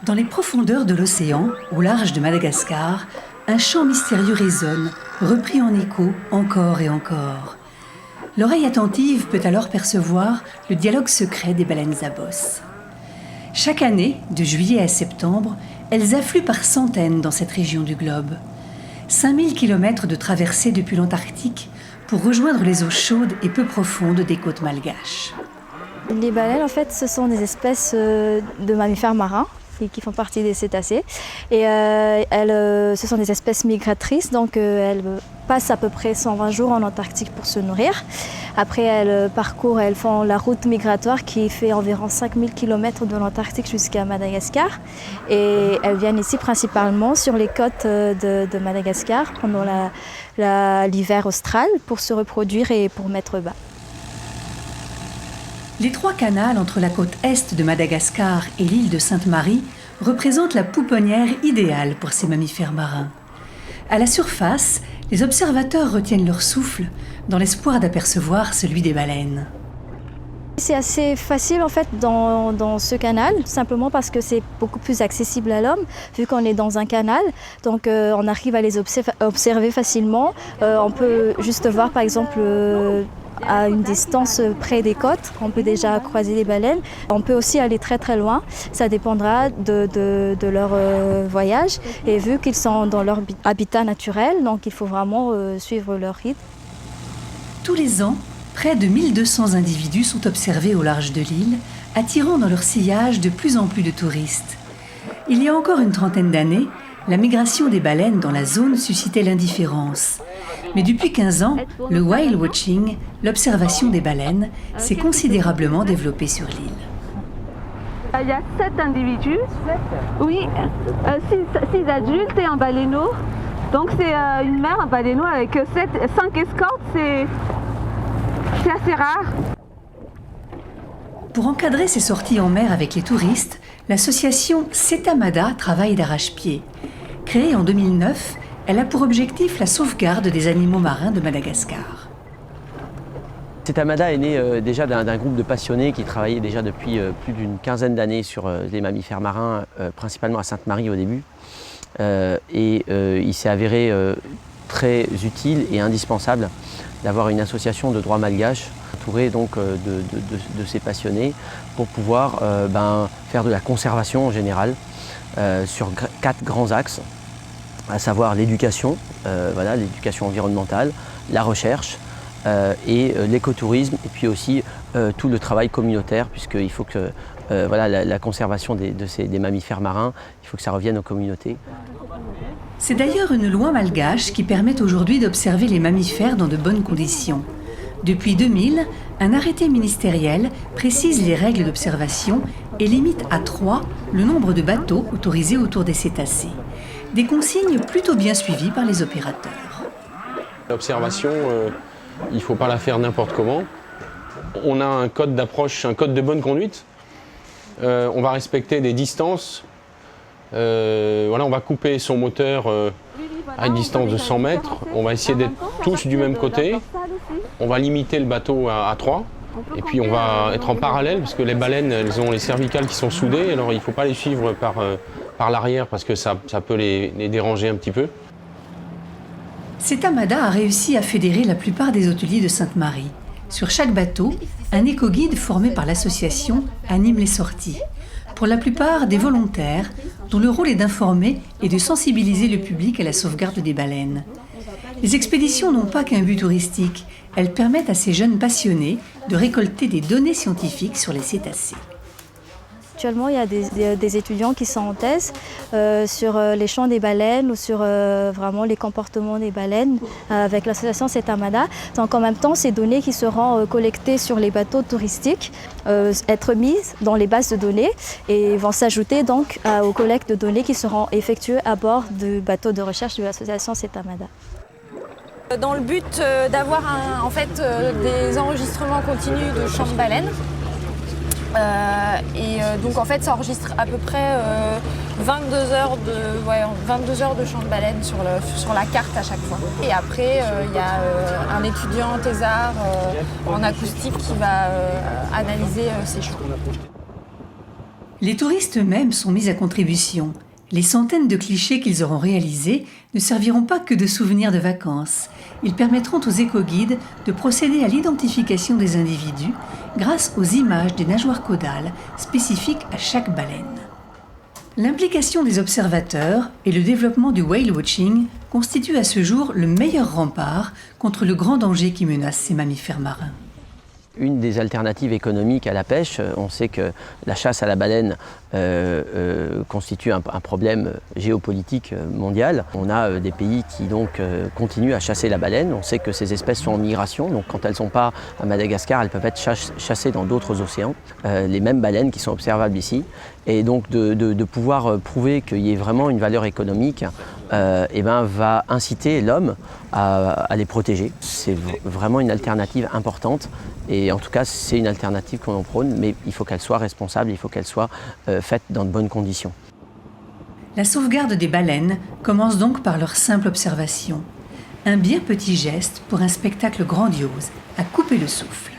Dans les profondeurs de l'océan, au large de Madagascar, un chant mystérieux résonne, repris en écho encore et encore. L'oreille attentive peut alors percevoir le dialogue secret des baleines à bosse. Chaque année, de juillet à septembre, elles affluent par centaines dans cette région du globe. 5000 km de traversée depuis l'Antarctique pour rejoindre les eaux chaudes et peu profondes des côtes malgaches. Les baleines, en fait, ce sont des espèces de mammifères marins qui font partie des cétacés. Et ce sont des espèces migratrices, donc elles passent à peu près 120 jours en Antarctique pour se nourrir. Après, elles font la route migratoire qui fait environ 5000 km de l'Antarctique jusqu'à Madagascar. Et elles viennent ici principalement sur les côtes de Madagascar pendant l'hiver austral pour se reproduire et pour mettre bas. Les trois canals entre la côte est de Madagascar et l'île de Sainte-Marie représentent la pouponnière idéale pour ces mammifères marins. À la surface, les observateurs retiennent leur souffle dans l'espoir d'apercevoir celui des baleines. C'est assez facile en fait dans ce canal, simplement parce que c'est beaucoup plus accessible à l'homme, vu qu'on est dans un canal. Donc on arrive à les observer facilement. On peut juste voir par exemple à une distance près des côtes, on peut déjà croiser les baleines. On peut aussi aller très très loin, ça dépendra de leur voyage. Et vu qu'ils sont dans leur habitat naturel, donc il faut vraiment suivre leur rythme. Tous les ans, près de 1200 individus sont observés au large de l'île, attirant dans leur sillage de plus en plus de touristes. Il y a encore une trentaine d'années, la migration des baleines dans la zone suscitait l'indifférence. Mais depuis 15 ans, le whale watching, l'observation des baleines, s'est considérablement développé sur l'île. Il y a 7 individus, oui, 6 adultes et un baleineau. Donc c'est une mère, un baleineau avec 5 escortes, c'est assez rare. Pour encadrer ces sorties en mer avec les touristes, l'association Setamada travaille d'arrache-pied. Créée en 2009, elle a pour objectif la sauvegarde des animaux marins de Madagascar. Setamada est né déjà d'un groupe de passionnés qui travaillaient déjà depuis plus d'une quinzaine d'années sur les mammifères marins, principalement à Sainte-Marie au début. Il s'est avéré très utile et indispensable d'avoir une association de droit malgache entourée donc de ces passionnés pour pouvoir faire de la conservation en général sur 4 grands axes, à savoir l'éducation, l'éducation environnementale, la recherche et l'écotourisme, et puis aussi tout le travail communautaire, puisqu'il faut que la conservation des mammifères marins, il faut que ça revienne aux communautés. C'est d'ailleurs une loi malgache qui permet aujourd'hui d'observer les mammifères dans de bonnes conditions. Depuis 2000, un arrêté ministériel précise les règles d'observation et limite à 3 le nombre de bateaux autorisés autour des cétacés. Des consignes plutôt bien suivies par les opérateurs. L'observation, il ne faut pas la faire n'importe comment. On a un code d'approche, un code de bonne conduite. On va respecter des distances. On va couper son moteur à une distance de 100 mètres. On va essayer d'être tous du même côté. On va limiter le bateau à 3. Et puis on va être en parallèle, parce que les baleines, elles ont les cervicales qui sont soudées. Alors il ne faut pas les suivre par l'arrière, parce que ça peut les déranger un petit peu. Setamada a réussi à fédérer la plupart des hôteliers de Sainte-Marie. Sur chaque bateau, un éco-guide formé par l'association anime les sorties. Pour la plupart, des volontaires dont le rôle est d'informer et de sensibiliser le public à la sauvegarde des baleines. Les expéditions n'ont pas qu'un but touristique, elles permettent à ces jeunes passionnés de récolter des données scientifiques sur les cétacés. Actuellement, il y a des étudiants qui sont en thèse sur les chants des baleines ou sur vraiment les comportements des baleines avec l'association Setamada. Donc en même temps, ces données qui seront collectées sur les bateaux touristiques être mises dans les bases de données et vont s'ajouter donc aux collectes de données qui seront effectuées à bord du bateau de recherche de l'association Setamada. Dans le but d'avoir des enregistrements continus de chants de baleines. Donc en fait ça enregistre à peu près 22 heures de chants de baleines sur la carte à chaque fois. Et après il y a un étudiant thésard en acoustique qui va analyser ces chants. Les touristes eux-mêmes sont mis à contribution. Les centaines de clichés qu'ils auront réalisés ne serviront pas que de souvenirs de vacances. Ils permettront aux éco-guides de procéder à l'identification des individus grâce aux images des nageoires caudales spécifiques à chaque baleine. L'implication des observateurs et le développement du whale watching constituent à ce jour le meilleur rempart contre le grand danger qui menace ces mammifères marins. Une des alternatives économiques à la pêche, on sait que la chasse à la baleine constitue un problème géopolitique mondial. On a des pays qui donc continuent à chasser la baleine. On sait que ces espèces sont en migration, donc quand elles ne sont pas à Madagascar, elles peuvent être chassées dans d'autres océans. Les mêmes baleines qui sont observables ici. Et donc de pouvoir prouver qu'il y ait vraiment une valeur économique va inciter l'homme à les protéger. C'est vraiment une alternative importante. Et en tout cas, c'est une alternative qu'on en prône, mais il faut qu'elle soit responsable, il faut qu'elle soit faite dans de bonnes conditions. La sauvegarde des baleines commence donc par leur simple observation. Un bien petit geste pour un spectacle grandiose, à couper le souffle.